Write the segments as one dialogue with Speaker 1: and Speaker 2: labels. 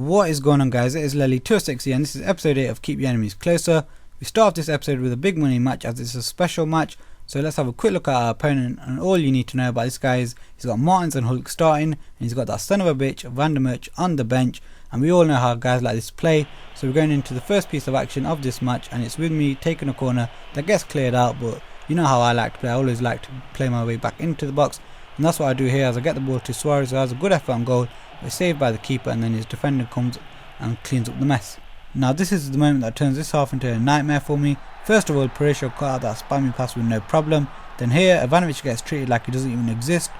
Speaker 1: What is going on, guys? It is Lely260 and this is episode 8 of Keep Your Enemies Closer. We start off this episode with a big money match as it's a special match. So let's have a quick look at our opponent, and all you need to know about this guy is he's got Martins and Hulk starting, and he's got that son of a bitch Vandermerch on the bench, and we all know how guys like this play. So we're going into the first piece of action of this match, and it's with me taking a corner that gets cleared out, but you know how I like to play. I always like to play my way back into the box, and that's what I do here as I get the ball to Suarez, who has a good effort on goal. It's saved by the keeper, and then his defender comes and cleans up the mess. Now this is the moment that turns this half into a nightmare for me. First of all, Parecio cut out that spammy pass with no problem. Then here, Ivanovic gets treated like he doesn't even exist.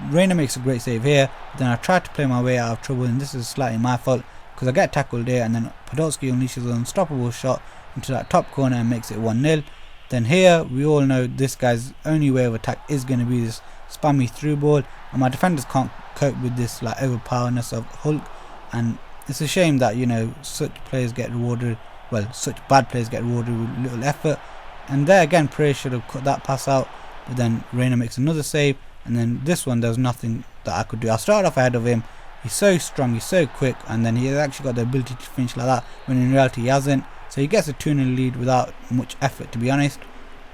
Speaker 1: Reina makes a great save here. Then I try to play my way out of trouble, and this is slightly my fault because I get tackled there, and then Podolski unleashes an unstoppable shot into that top corner and makes it 1-0. Then here, we all know this guy's only way of attack is going to be this spammy through ball, and my defenders can't cope with this overpowerness of Hulk, and it's a shame that such players get rewarded, such bad players get rewarded with little effort. And there again, Perez should have cut that pass out, but then Reina makes another save, and then this one there was nothing that I could do. I started off ahead of him. He's so strong, he's so quick, and then he has actually got the ability to finish like that when in reality he hasn't. So he gets a 2-0 lead without much effort, to be honest.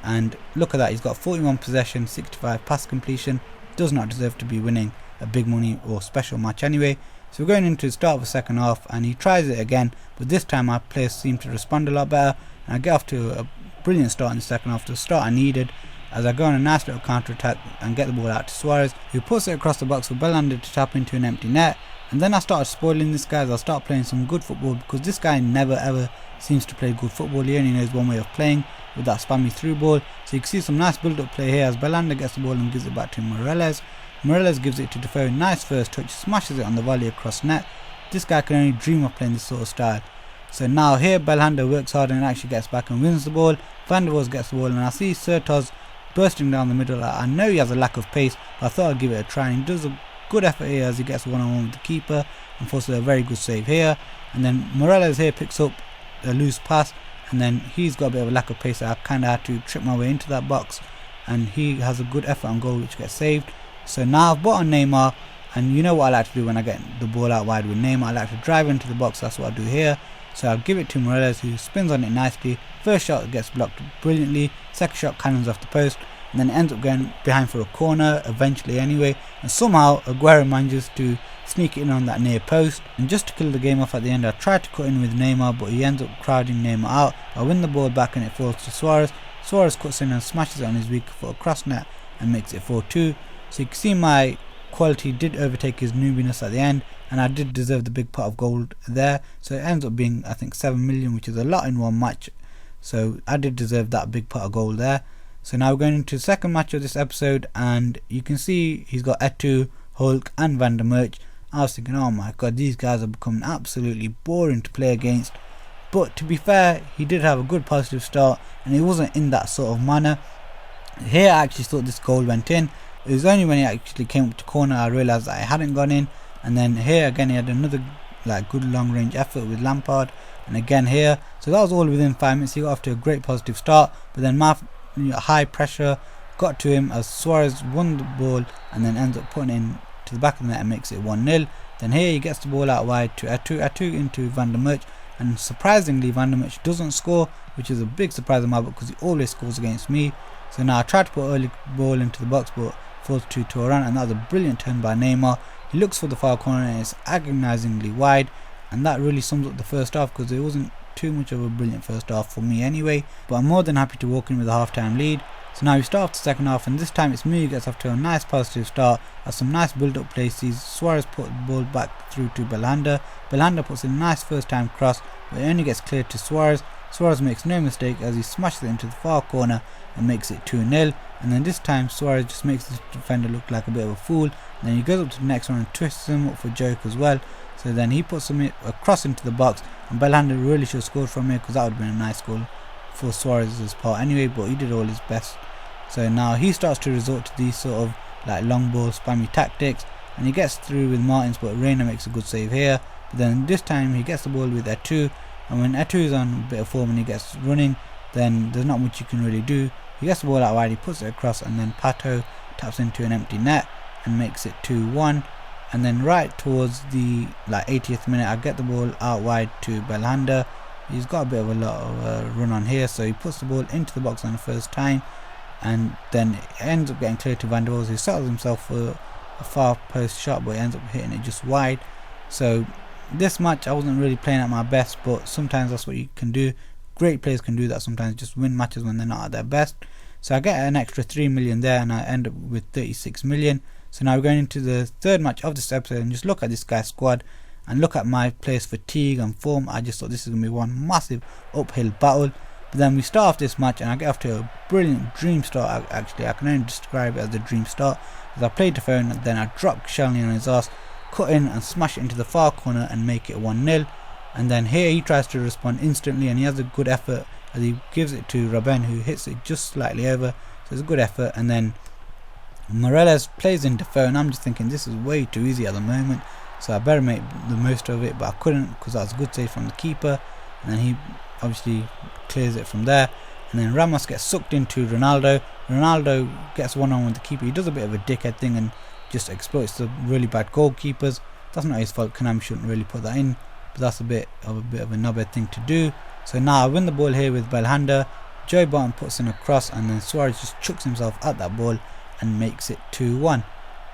Speaker 1: And look at that, he's got 41 possession, 65 pass completion. Does not deserve to be winning a big money or special match anyway. So we're going into the start of the second half, and he tries it again, but this time our players seem to respond a lot better, and I get off to a brilliant start in the second half, the start I needed, as I go on a nice little counter attack and get the ball out to Suarez, who puts it across the box for Belhanda to tap into an empty net. And then I started spoiling this guy as I start playing some good football, because this guy never ever seems to play good football. He only knows one way of playing, with that spammy through ball. So you can see some nice build up play here as Belhanda gets the ball and gives it back to Morelos. Morelos gives it to Defoe, nice first touch, smashes it on the volley across net. This guy can only dream of playing this sort of style. So now here Belhanda works hard and actually gets back and wins the ball. Van der Waals gets the ball, and I see Sertoz bursting down the middle. I know he has a lack of pace, but I thought I'd give it a try, and he does a good effort here as he gets one-on-one with the keeper and forces a very good save here. And then Morelos here picks up a loose pass, and then he's got a bit of a lack of pace, so I kind of had to trip my way into that box, and he has a good effort on goal which gets saved. So now I've bought on Neymar, and you know what I like to do when I get the ball out wide with Neymar, I like to drive into the box. That's what I do here. So I'll give it to Morelos, who spins on it nicely. First shot gets blocked brilliantly, second shot cannons off the post, and then ends up going behind for a corner eventually anyway, and somehow Aguero manages to sneak it in on that near post. And just to kill the game off at the end, I tried to cut in with Neymar, but he ends up crowding Neymar out. I win the ball back and it falls to Suarez. Suarez cuts in and smashes it on his weak foot across net and makes it 4-2. So you can see my quality did overtake his noobiness at the end, and I did deserve the big pot of gold there. So it ends up being, I think, 7 million, which is a lot in one match. So I did deserve that big pot of gold there. So now we're going into the second match of this episode, and you can see he's got Eto'o, Hulk and Vandermerch. I was thinking, oh my god, these guys are becoming absolutely boring to play against. But to be fair, he did have a good positive start, and he wasn't in that sort of manner. Here I actually thought this goal went in. It was only when he actually came up to corner I realised that it hadn't gone in. And then here again he had another good long range effort with Lampard, and again here. So that was all within 5 minutes. He got off to a great positive start, but then high pressure got to him as Suarez won the ball and then ends up putting it in to the back of the net and makes it 1-0. Then here he gets the ball out wide to Eto'o into Vandermerch, and surprisingly Vandermerch doesn't score, which is a big surprise in my book because he always scores against me. So now I tried to put early ball into the box, but falls to Turan, and that was a brilliant turn by Neymar. He looks for the far corner and it's agonizingly wide, and that really sums up the first half because it wasn't too much of a brilliant first half for me anyway, but I'm more than happy to walk in with a half-time lead. So now we start off the second half, and this time it's me who gets off to a nice positive start as some nice build-up play sees Suarez put the ball back through to Belhanda. Belhanda puts in a nice first-time cross, but it only gets cleared to Suarez. Suarez makes no mistake as he smashes it into the far corner and makes it 2-0. And then this time Suarez just makes the defender look like a bit of a fool, and then he goes up to the next one and twists him up for joke as well. So then he puts him across into the box, and Belhanda really should have scored from here because that would have been a nice goal for Suarez's part anyway, but he did all his best. So now he starts to resort to these sort of long ball spammy tactics, and he gets through with Martins, but Reina makes a good save here. But then this time he gets the ball with Eto'o, and when Eto'o is on a bit of form and he gets running, then there's not much you can really do. He gets the ball out wide, he puts it across, and then Pato taps into an empty net and makes it 2-1. and then right towards the 80th minute, I get the ball out wide to Belhanda. He's got a bit of a lot of run on here, so he puts the ball into the box on the first time, and then it ends up getting cleared to Van der Waals, who settles himself for a far post shot, but he ends up hitting it just wide. So this match I wasn't really playing at my best, but sometimes that's what you can do. Great players can do that sometimes, just win matches when they're not at their best. So I get an extra 3 million there, and I end up with 36 million. So now we're going into the third match of this episode, and just look at this guy's squad and look at my players' fatigue and form. I just thought this is going to be one massive uphill battle. But then we start off this match, and I get off to a brilliant dream start. Actually, I can only describe it as a dream start, as I played the phone, and then I dropped Shelny on his ass, cut in and smash it into the far corner and make it 1-0. And then here he tries to respond instantly, and he has a good effort as he gives it to Robben, who hits it just slightly over. So it's a good effort. And then Morelos plays in Defoe, and I'm just thinking this is way too easy at the moment, so I better make the most of it, but I couldn't because that was a good save from the keeper. And then he obviously clears it from there, and then Ramos gets sucked into Ronaldo. Ronaldo gets one-on-one with the keeper. He does a bit of a dickhead thing and just exploits the really bad goalkeepers. That's not his fault. Konami shouldn't really put that in, but that's a bit of a knobhead thing to do. So now I win the ball here with Belhanda. Joey Barton puts in a cross, and then Suarez just chucks himself at that ball and makes it 2-1.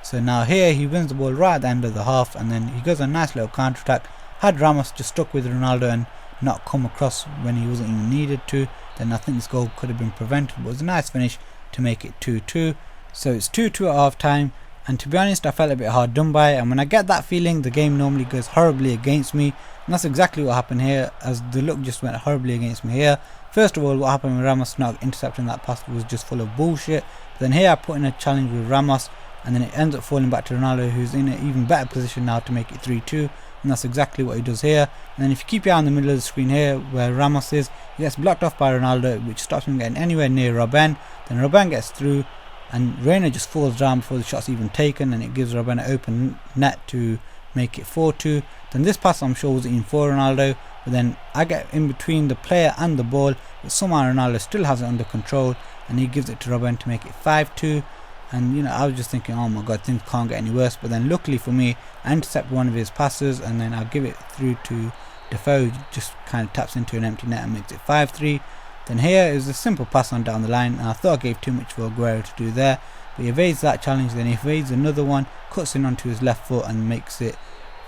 Speaker 1: So now here he wins the ball right at the end of the half, and then he goes on a nice little counter attack. Had Ramos just stuck with Ronaldo and not come across when he wasn't even needed to, then I think this goal could have been prevented, but it was a nice finish to make it 2-2. So it's 2-2 at half time, and to be honest I felt a bit hard done by, and when I get that feeling the game normally goes horribly against me, and that's exactly what happened here, as the luck just went horribly against me here. First of all, what happened with Ramos not intercepting that pass was just full of bullshit. But then here I put in a challenge with Ramos, and then it ends up falling back to Ronaldo, who's in an even better position now to make it 3-2, and that's exactly what he does here. And then if you keep your eye in the middle of the screen here where Ramos is, he gets blocked off by Ronaldo, which stops him getting anywhere near Robben. Then Robben gets through, and Reina just falls down before the shot's even taken, and it gives Robben an open net to make it 4-2. Then this pass I'm sure was in for Ronaldo, but then I get in between the player and the ball, but somehow Ronaldo still has it under control, and he gives it to Robben to make it 5-2. And you know, I was just thinking, oh my god, things can't get any worse. But then luckily for me, I intercept one of his passes, and then I'll give it through to Defoe, just kind of taps into an empty net and makes it 5-3. Then here is a simple pass on down the line, and I thought I gave too much for Aguero to do there, but he evades that challenge. Then he evades another one, cuts in onto his left foot and makes it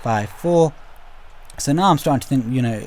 Speaker 1: 5-4. So now I'm starting to think, you know,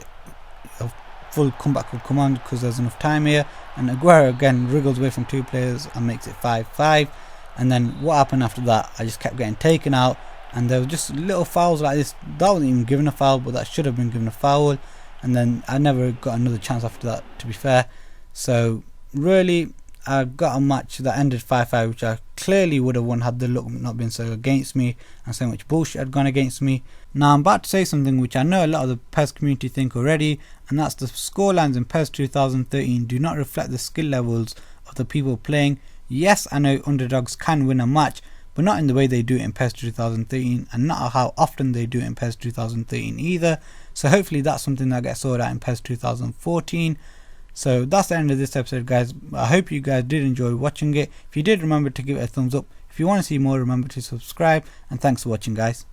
Speaker 1: a full comeback will come on because there's enough time here. And Aguero again wriggles away from two players and makes it 5-5. And then what happened after that, I just kept getting taken out, and there were just little fouls like this. That wasn't even given a foul, but that should have been given a foul. And then I never got another chance after that, to be fair. So really, I got a match that ended 5-5, which I clearly would have won had the luck not been so against me and so much bullshit had gone against me. Now I'm about to say something which I know a lot of the PES community think already, and that's the scorelines in PES 2013 do not reflect the skill levels of the people playing. Yes, I know underdogs can win a match, but not in the way they do it in PES 2013, and not how often they do it in PES 2013 either. So hopefully that's something that gets sorted out in PES 2014. So that's the end of this episode, guys. I hope you guys did enjoy watching it. If you did, remember to give it a thumbs up. If you want to see more, remember to subscribe, and thanks for watching, guys.